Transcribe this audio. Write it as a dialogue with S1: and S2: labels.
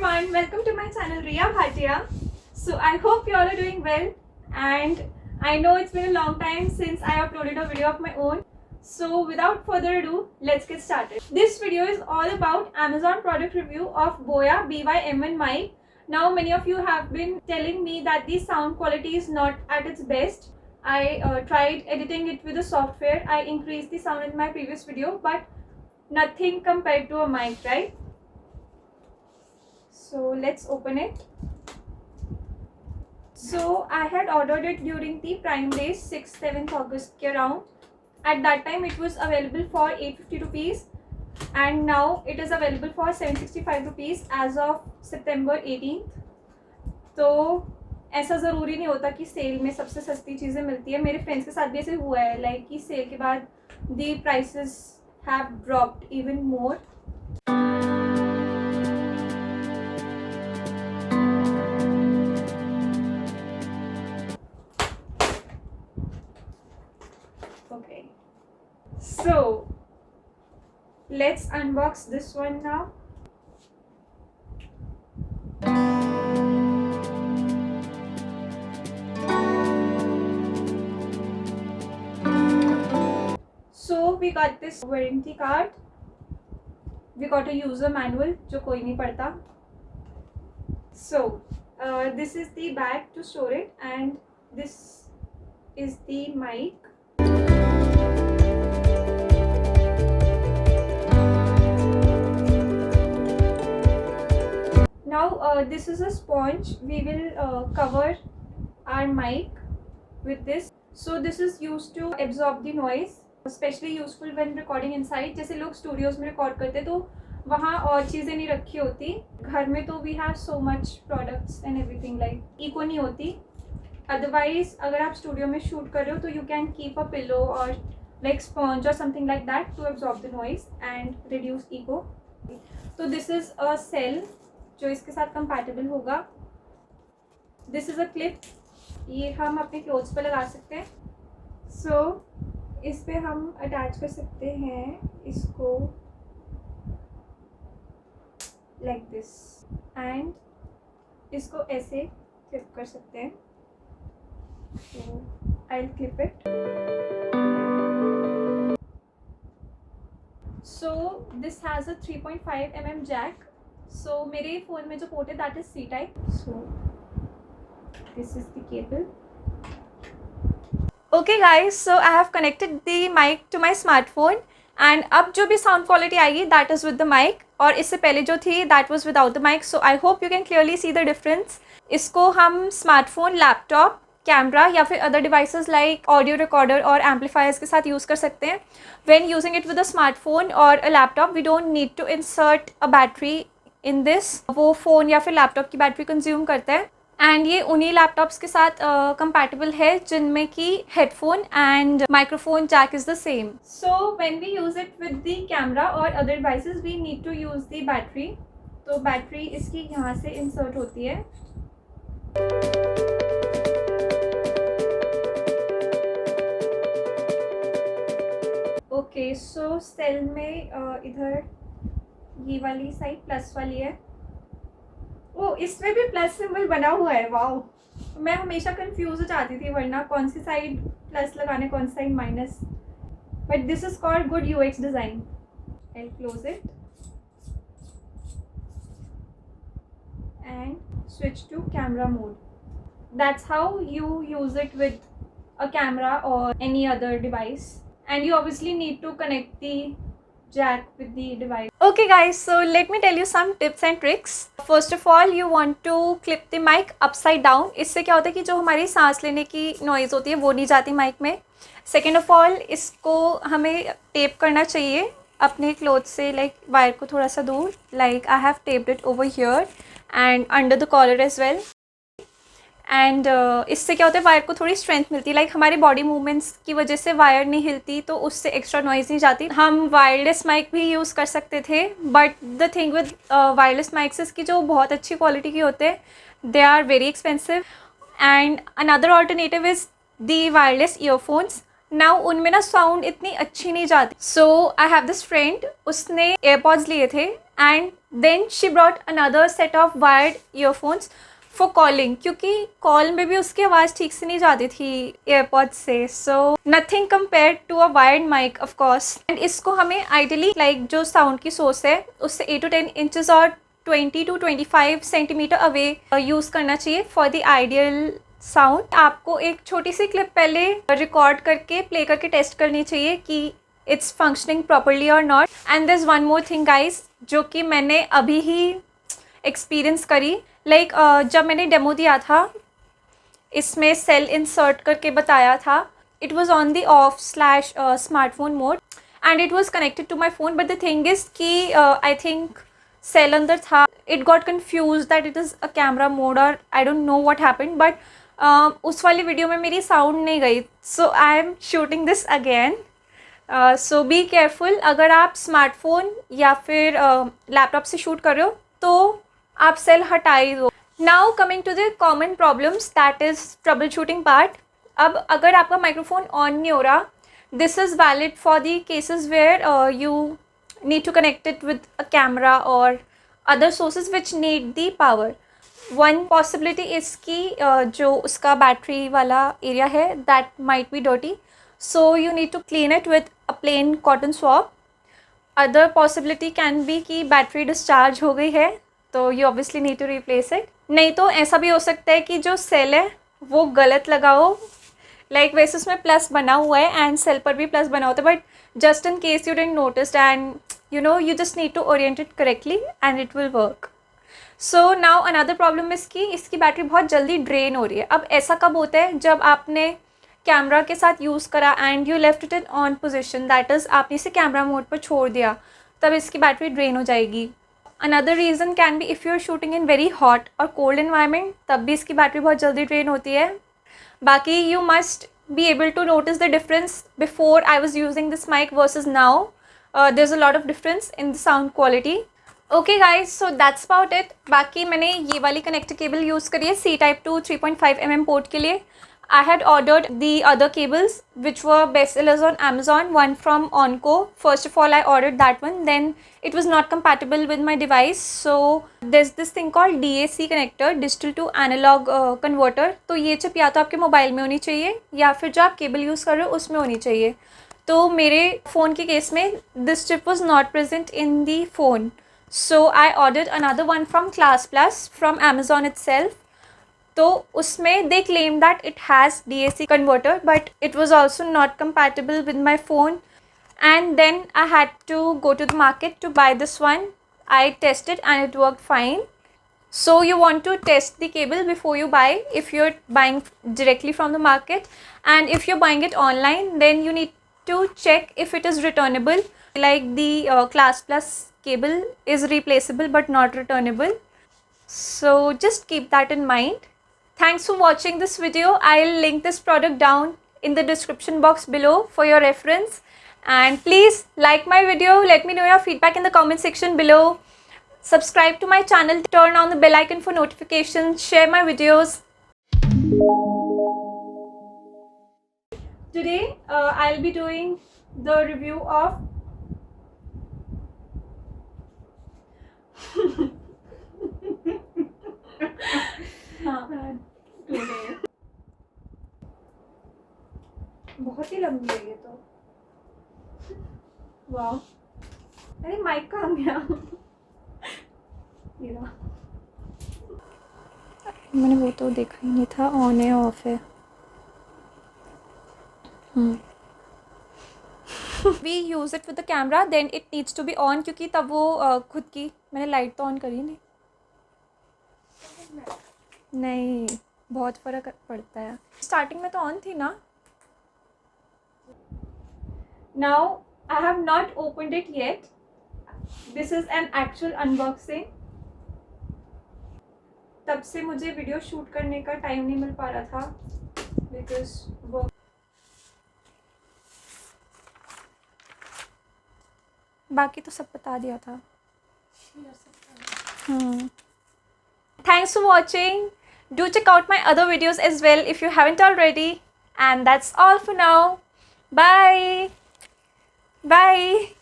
S1: everyone, welcome to my channel Riya Bhatia. So I hope you all are doing well, and I know it's been a long time since I uploaded a video of my own. So without further ado, let's get started. This video is all about Amazon product review of Boya BY-M1 mic. Now many of you have been telling me that the sound quality is not at its best. I tried editing it with a software. I increased the sound in my previous video, but nothing compared to a mic, right? So let's open it. So I had ordered it during the Prime Days 6-7th August के around. At that time it was available for 850 rupees and now it is available for 765 rupees as of September 18th. तो ऐसा ज़रूरी नहीं होता कि cell में सबसे सस्ती चीज़ें मिलती है. मेरे फ्रेंड्स के साथ भी ऐसे हुआ है, लाइक कि सेल के बाद the prices have dropped even more. Okay, so let's unbox this one now. So we got this warranty card. We got a user manual जो कोई नहीं पढ़ता. So this is the bag to store it and this is the mic. Now this is a sponge. We will cover our mic with this. So this is used to absorb the noise, especially useful when recording inside. जैसे लोग studios में record करते तो वहाँ और चीज़ें नहीं रखी होती. घर में तो we have so much products and everything, like echo नहीं होती. Otherwise अगर आप स्टूडियो में शूट कर रहे हो तो you can keep a pillow or like sponge or something like that to absorb the noise and reduce echo. तो this is a cell जो इसके साथ compatible होगा. This is a clip. ये हम अपने क्लोथ्स पर लगा सकते हैं. So इस पे हम अटैच कर सकते हैं इसको like this and इसको ऐसे क्लिप कर सकते हैं. So I'll clip it. So this has a 3.5 mm jack. So मेरे फ़ोन में जो पोर्ट है that is C type. So this is the cable. Okay guys, so I have connected the mic to my smartphone and अब जो भी sound quality आएगी that is with the mic और इससे पहले जो थी that was without the mic. So I hope you can clearly see the difference. इसको हम smartphone, laptop, कैमरा या फिर other devices like audio recorder और एम्पलीफायर्स के साथ यूज़ कर सकते हैं. When using it with a smartphone और a laptop we don't need to insert a battery in this. वो फ़ोन या फिर लैपटॉप की बैटरी कंज्यूम करता है एंड ये उन्हीं लैपटॉप्स के साथ कंपैटिबल है जिनमें कि headphone and microphone jack is the same. So when we use it with the camera और other devices we need to use the battery. तो बैटरी इसकी यहाँ से इंसर्ट होती है. ओके, सो सेल में इधर ये वाली साइड प्लस वाली है. ओ, इसमें भी प्लस सिंबल बना हुआ है. वाओ, मैं हमेशा कंफ्यूज हो जाती थी वरना कौन सी साइड प्लस लगाने कौन सी side minus. But this is called good UX design. I close it and switch to camera mode. That's how you use it with a camera or any other device. And you obviously need to connect the jack with the device. Okay guys, so let me tell you some tips and tricks. First of all, you want to clip the mic upside down. इससे क्या होता है कि जो हमारी सांस लेने की नॉइज़ होती है वो नहीं जाती माइक में. Second of all, इसको हमें टेप करना चाहिए अपने क्लोथ से, लाइक वायर को थोड़ा सा दूर. Like I have taped it over here and under the collar as well. And इससे क्या होता है वायर को थोड़ी स्ट्रेंथ मिलती है. लाइक हमारे बॉडी मूवमेंट्स की वजह से वायर नहीं हिलती तो उससे एक्स्ट्रा नॉइज़ नहीं जाती. हम वायरलेस माइक भी यूज़ कर सकते थे but the thing with wireless mics इसकी जो बहुत अच्छी क्वालिटी के होते हैं they are very expensive. And another alternative is the wireless earphones. Now उनमें ना साउंड इतनी अच्छी नहीं जाती. So I have this friend, उसने एयरपॉड्स लिए थे and then she brought another set of wired earphones for calling, क्योंकि कॉल में भी उसकी आवाज़ ठीक से नहीं जाती थी एयरपॉड्स से. So nothing compare to a wired mic of course. And इसको हमें आइडियली लाइक जो साउंड की सोर्स है उससे 8 to 10 इंचेस और 20 to 25 सेंटीमीटर अवे यूज़ करना चाहिए फॉर द आइडियल साउंड. आपको एक छोटी सी क्लिप पहले रिकॉर्ड करके प्ले करके टेस्ट करनी चाहिए कि इट्स फंक्शनिंग प्रॉपरली और not. And this one more thing guys, जो कि मैंने अभी ही एक्सपीरियंस करी. लाइक जब मैंने डेमो दिया था, इसमें सेल इंसर्ट करके बताया था. It was on the off slash smartphone mode and it was connected to my phone. But the thing is कि आई थिंक सेल अंदर था. It got confuse that it is a camera mode और I don't know what happened. But उस वाली video में मेरी sound नहीं गई. So I am shooting this again. So be careful. अगर आप स्मार्टफोन या फिर लैपटॉप से शूट कर रहे हो तो आप सेल हटा ही दो. Now coming to the common problems, that is troubleshooting part. अब अगर आपका माइक्रोफोन ऑन नहीं हो रहा, this is valid for the cases where you need to connect it with a camera और other sources which need the power. One possibility is कि जो उसका बैटरी वाला एरिया है that might be dirty, so you need to clean it with a plain cotton swab. Other possibility can be कि battery discharge हो गई है, तो you obviously need to replace it. नहीं तो ऐसा भी हो सकता है कि जो सेल है वो गलत लगा हो. लाइक वैसे उसमें प्लस बना हुआ है एंड सेल पर भी प्लस बना होता है, but just in case you didn't notice and you just need to orient it correctly and it will work. So now another problem is कि इसकी बैटरी बहुत जल्दी ड्रेन हो रही है. अब ऐसा कब होता है? जब आपने कैमरा के साथ यूज़ करा and you left it in on position, that is आपने इसे कैमरा मोड पर छोड़ दिया, तब इसकी बैटरी ड्रेन हो जाएगी. Another reason can be if you are shooting in very hot और कोल्ड इन्वायरमेंट, तब भी इसकी बैटरी बहुत जल्दी ड्रेन होती है. बाकी you must be able to notice the difference. Before I was using this mic versus now, there's a lot of difference in the sound quality. Okay guys, so that's about it. बाकी मैंने ये वाली connector cable use करी है C type to 3.5 mm port के लिए. I had ordered the other cables which were best sellers on Amazon, one from Onco. First of all I ordered that one, then it was not compatible with my device, so there's this thing called DAC connector, digital to analog converter. तो ये chip या तो आपके mobile में होनी चाहिए या फिर जो आप केबल यूज़ कर रहे हो उसमें होनी चाहिए. तो मेरे फ़ोन के केस में this chip was not present in the phone, so I ordered another one from class plus from Amazon itself. तो उसमें they claim that it has DAC converter, but it was also not compatible with my phone. And then I had to go to the market to buy this one. I tested and it worked fine. So you want to test the cable before you buy if you're buying directly from the market. And if you're buying it online, then you need to check if it is returnable. Like the Class Plus cable is replaceable but not returnable. So just keep that in mind. Thanks for watching this video. I'll link this product down in the description box below for your reference. And please like my video. Let me know your feedback in the comment section below. Subscribe to my channel. Turn on the bell icon for notifications. Share my videos. Today I'll be doing the review of बहुत ही लंबी है ये तो. वाह, अरे mic कहाँ गया? ये रहा. मैंने वो तो देखा ही नहीं था ऑन है ऑफ है. We use it with the camera, then it needs to be on, क्योंकि तब वो खुद की, मैंने लाइट तो ऑन करी नहीं, बहुत फ़र्क पड़ता है. स्टार्टिंग में तो ऑन थी ना. Now I have not opened it yet. This is an actual unboxing. तब से मुझे वीडियो शूट करने का टाइम नहीं मिल पा रहा था because वो बाकी तो सब बता दिया था. Thanks for watching. Do check out my other videos as well if you haven't already. And that's all for now. Bye. Bye.